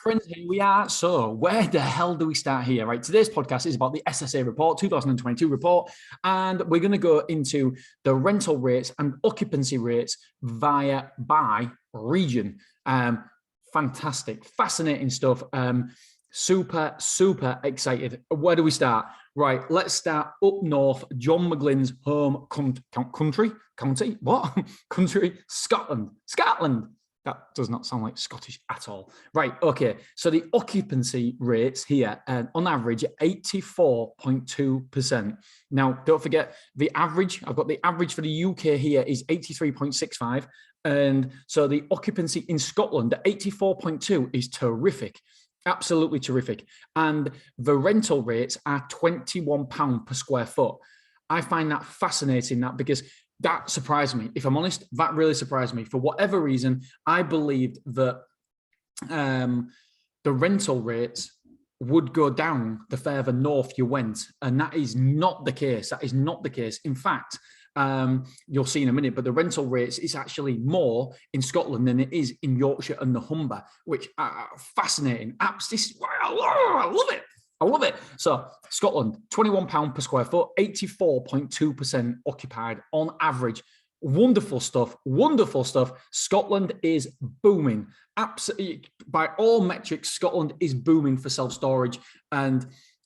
Friends, here we are. So, where the hell do we start here? Right, today's podcast is about the SSA report, 2022 report, and we're going to go into the rental rates and occupancy rates by region. Fantastic, fascinating stuff. Super excited. Where do we start? Right, let's start up north. John McGlynn's home county. What country? Scotland. That does not sound like Scottish at all. Right, okay. So the occupancy rates here, on average, 84.2%. Now, don't forget the average. I've got the average for the UK here is 83.65. And so the occupancy in Scotland at 84.2 is terrific. Absolutely terrific. And the rental rates are £21 per square foot. I find that fascinating, because that surprised me. If I'm honest, that really surprised me. For whatever reason, I believed that the rental rates would go down the further north you went. And that is not the case. That is not the case. In fact, you'll see in a minute, but the rental rates is actually more in Scotland than it is in Yorkshire and the Humber, which are fascinating. I love it. I love it. So Scotland, £21 per square foot, 84.2% occupied on average. Wonderful stuff. Wonderful stuff. Scotland is booming. Absolutely, by all metrics, Scotland is booming for self-storage. And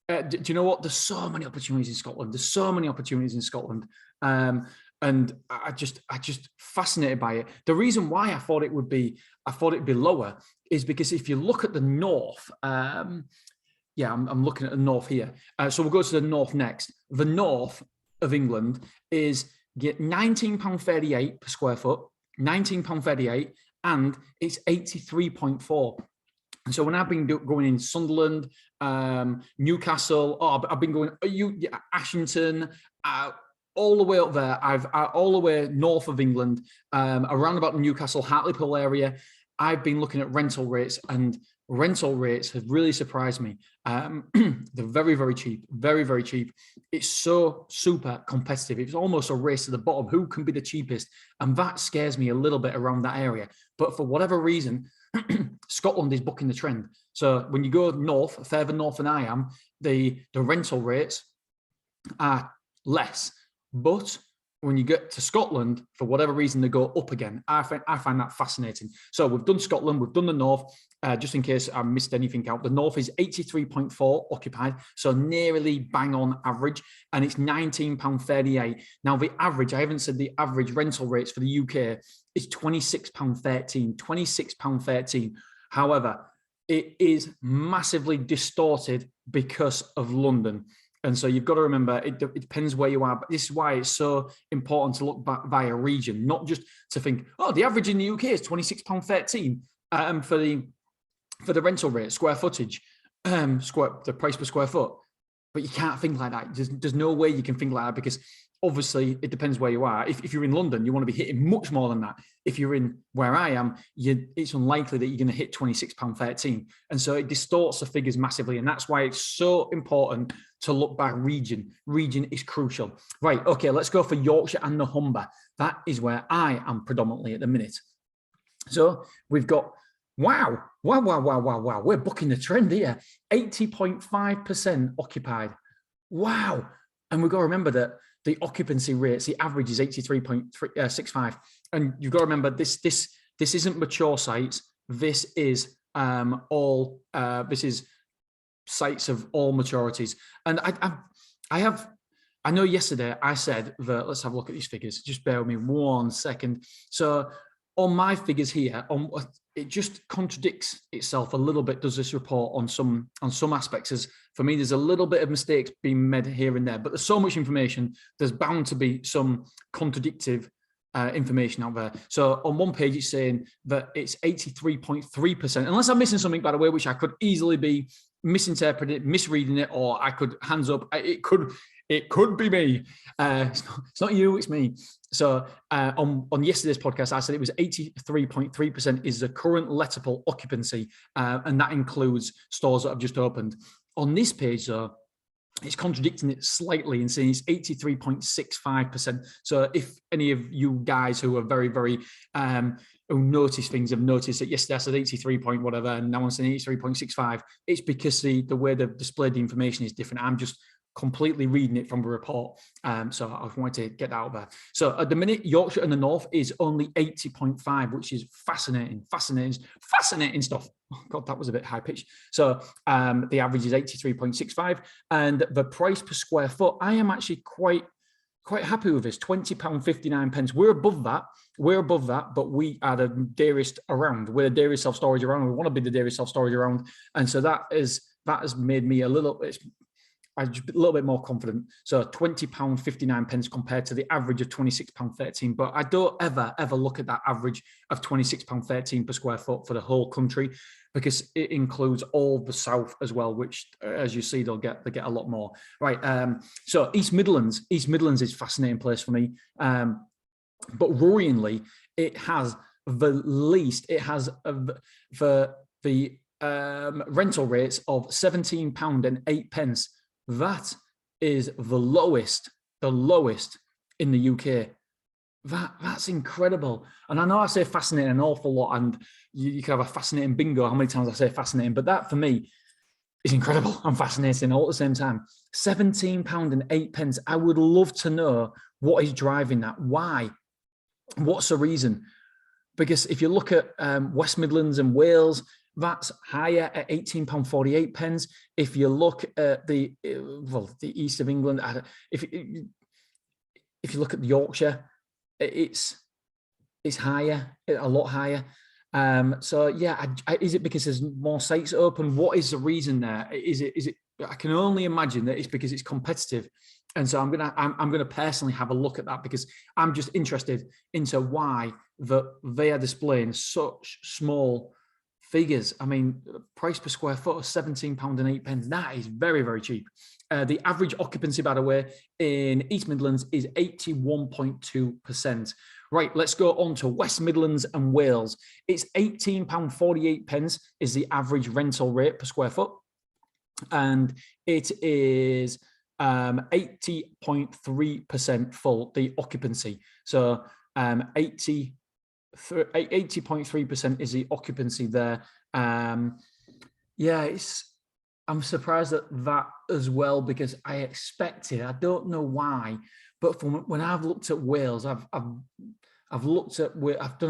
do you know what? There's so many opportunities in Scotland. There's so many opportunities in Scotland. And I just fascinated by it. The reason why I thought it'd be lower is because if you look at the north, I'm looking at the north here. So we'll go to the north next. The north of England is get £19.38 per square foot, £19.38, and it's 83.4. And so when I've been going in Sunderland, Newcastle, I've been going Ashington, all the way up there. I've all the way north of England, around about the Newcastle, Hartlepool area. I've been looking at rental rates, and rental rates have really surprised me. They're very, very cheap, very, very cheap. It's so super competitive. It's almost a race to the bottom. Who can be the cheapest? And that scares me a little bit around that area. But for whatever reason, Scotland is bucking the trend. So when you go north, further north than I am, the rental rates are less. But when you get to Scotland, for whatever reason, they go up again. I find that fascinating. So we've done Scotland, we've done the north. Just in case I missed anything out, the north is 83.4 occupied, so nearly bang on average, and it's £19.38. Now the average, I haven't said the average rental rates for the UK is £26.13, £26.13. However, it is massively distorted because of London. And so you've got to remember, it depends where you are. But this is why it's so important to look back by a region, not just to think, the average in the UK is £26.13 for the rental rate, square footage, the price per square foot. But you can't think like that. There's no way you can think like that, because obviously it depends where you are. If you're in London, you want to be hitting much more than that. If you're in where I am, it's unlikely that you're going to hit £26.13. And so it distorts the figures massively. And that's why it's so important to look by region. Region is crucial. Right, okay, let's go for Yorkshire and the Humber. That is where I am predominantly at the minute. So we've got, wow. We're bucking the trend here. 80.5% occupied. Wow. And we've got to remember that the occupancy rates, the average is 83.65. And you've got to remember this isn't mature sites. This is this is sites of all maturities. And I know yesterday I said that, let's have a look at these figures. Just bear with me 1 second. So on my figures here, it just contradicts itself a little bit, does this report, on some aspects. As for me, there's a little bit of mistakes being made here and there, but there's so much information, there's bound to be some contradictive information out there. So on one page, it's saying that it's 83.3%, unless I'm missing something, by the way, which I could easily be misinterpreting, misreading it, or I could, hands up, it could be me. It's not you, it's me. So on yesterday's podcast, I said it was 83.3% is the current lettable occupancy, and that includes stores that have just opened. On this page, though, it's contradicting it slightly and saying it's 83.65%. So if any of you guys who are very, very who notice things have noticed that yesterday I said 83 point whatever, and now I'm saying 83.65. It's because the way they've displayed the information is different. I'm just completely reading it from the report. So I wanted to get that out there. So at the minute, Yorkshire and the North is only 80.5, which is fascinating stuff. Oh God, that was a bit high pitched. So the average is 83.65, and the price per square foot, I am actually quite happy with this, £20.59. We're above that, but we are the dearest around. We're the dearest self-storage around. We want to be the dearest self-storage around. And so that has made me I'm a little bit more confident. So £20.59 compared to the average of £26.13. But I don't ever look at that average of £26.13 per square foot for the whole country, because it includes all the south as well, which, as you see, they get a lot more. Right. So East Midlands is a fascinating place for me. But worryingly, it has the least. It has the rental rates of £17.08. That is the lowest in the UK. That's incredible. And I know I say fascinating an awful lot, and you can have a fascinating bingo how many times I say fascinating, but that for me is incredible and fascinating all at the same time. £17.08. I would love to know what is driving that. Why? What's the reason? Because if you look at West Midlands and Wales, that's higher at £18.48. If you look at the east of England, if you look at Yorkshire, it's higher, a lot higher. So yeah, is it because there's more sites open? What is the reason there? Is it? I can only imagine that it's because it's competitive, and so I'm gonna personally have a look at that, because I'm just interested into why they are displaying such small figures. I mean, price per square foot of £17.08. That is very, very cheap. The average occupancy, by the way, in East Midlands is 81.2%. Right, let's go on to West Midlands and Wales. It's £18.48 is the average rental rate per square foot, and it is 80.3% full, the occupancy. So 80.3% is the occupancy there. I'm surprised at that as well, because I expected, I don't know why, but from when I've looked at Wales, I've done a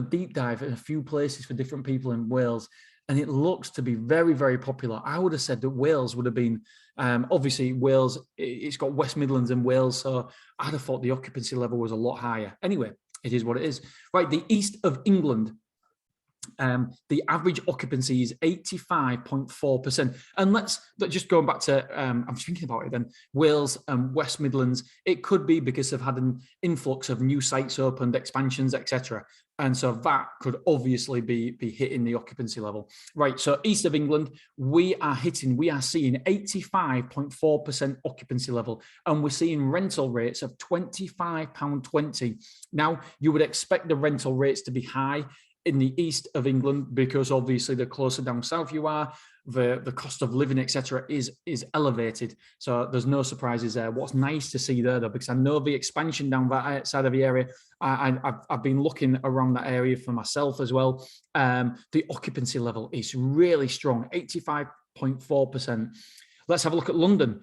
deep dive in a few places for different people in Wales, and it looks to be very, very popular. I would have said that Wales would have been, obviously Wales, it's got West Midlands and Wales, so I'd have thought the occupancy level was a lot higher. Anyway, it is what it is. Right, the east of England, the average occupancy is 85.4%. And let's just going back to, I'm thinking about it then, Wales and West Midlands, it could be because they've had an influx of new sites opened, expansions, etc. And so that could obviously be hitting the occupancy level. Right, so east of England, we are seeing 85.4% occupancy level, and we're seeing rental rates of £25.20. Now, you would expect the rental rates to be high in the east of England, because obviously the closer down south you are, the cost of living, etc., is elevated. So there's no surprises there. What's nice to see there, though, because I know the expansion down that side of the area, I've been looking around that area for myself as well. The occupancy level is really strong, 85.4%. Let's have a look at London.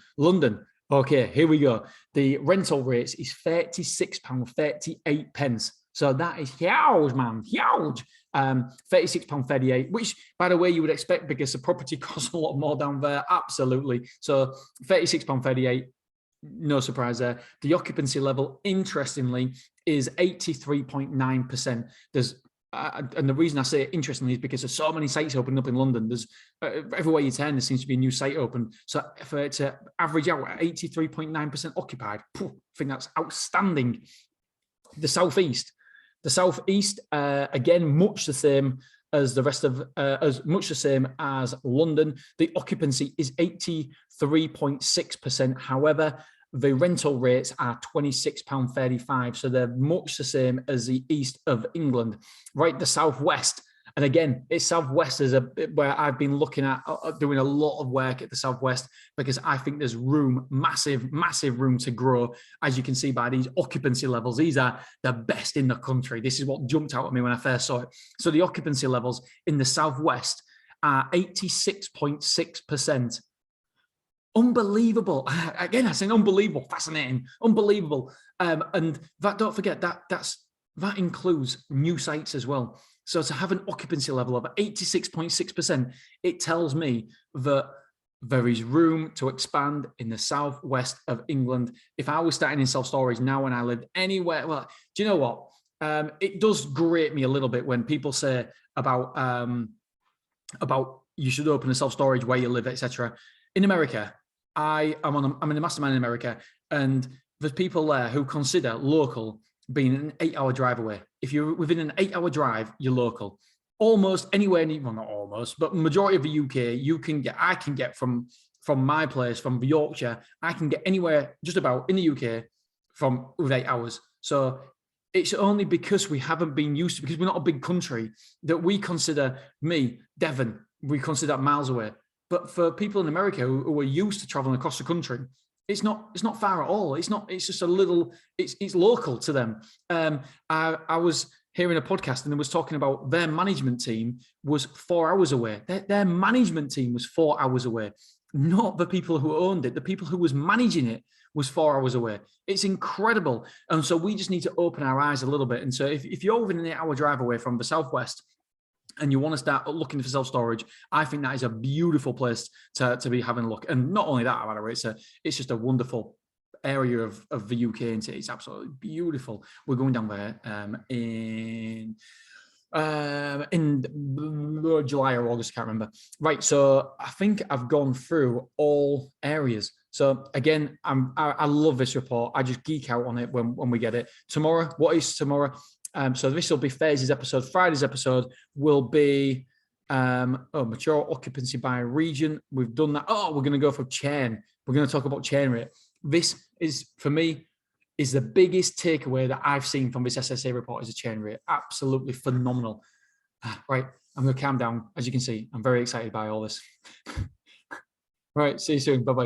Okay, here we go. The rental rates is £36.38. So that is huge, man, huge. £36.38, which, by the way, you would expect because the property costs a lot more down there. Absolutely. So £36.38, no surprise there. The occupancy level, interestingly, is 83.9%. And the reason I say it interestingly is because there's so many sites opening up in London. There's everywhere you turn, there seems to be a new site open. So for it to average out at 83.9% occupied, I think that's outstanding. The southeast, again, much the same as the rest of, much the same as London. The occupancy is 83.6%. However, the rental rates are £26.35. So they're much the same as the east of England. Right, the southwest, And again, it's Southwest is a bit where I've been looking at doing a lot of work at the Southwest, because I think there's room, massive room to grow. As you can see by these occupancy levels, these are the best in the country. This is what jumped out at me when I first saw it. So the occupancy levels in the Southwest are 86.6%. Unbelievable. Again, I say unbelievable, fascinating, unbelievable. And that, don't forget, that includes new sites as well. So to have an occupancy level of 86.6%, it tells me that there is room to expand in the southwest of England. If I was starting in self-storage now and I lived anywhere, well, do you know what? It does grate me a little bit when people say about you should open a self-storage where you live, etc. In America, I'm in a mastermind in America, and there's people there who consider local being an 8-hour drive away. If you're within an 8-hour drive, you're local. Almost anywhere, well, not almost, but majority of the UK, I can get from my place, from Yorkshire, I can get anywhere just about in the UK with 8 hours. So it's only because we haven't been used to, because we're not a big country, that we consider Devon, we consider that miles away. But for people in America who are used to traveling across the country, it's not far at all. It's just a little, it's local to them. I was hearing a podcast and it was talking about their management team was 4 hours away. Their management team was 4 hours away, not the people who owned it. The people who was managing it was 4 hours away. It's incredible. And so we just need to open our eyes a little bit. And so if you're within an 8-hour drive away from the Southwest, and you want to start looking for self-storage, I think that is a beautiful place to be having a look. And not only that, by the way, it's just a wonderful area of the UK, and it's absolutely beautiful. We're going down there in July or August, I can't remember. Right, so I think I've gone through all areas. So again, I love this report. I just geek out on it when we get it. Tomorrow, what is tomorrow? So this will be Thursday's episode. Friday's episode will be mature occupancy by region. We've done that. Oh, we're going to go for churn. We're going to talk about churn rate. This is, for me, is the biggest takeaway that I've seen from this SSA report is a churn rate. Absolutely phenomenal. Right, I'm going to calm down. As you can see, I'm very excited by all this. Right, see you soon. Bye-bye.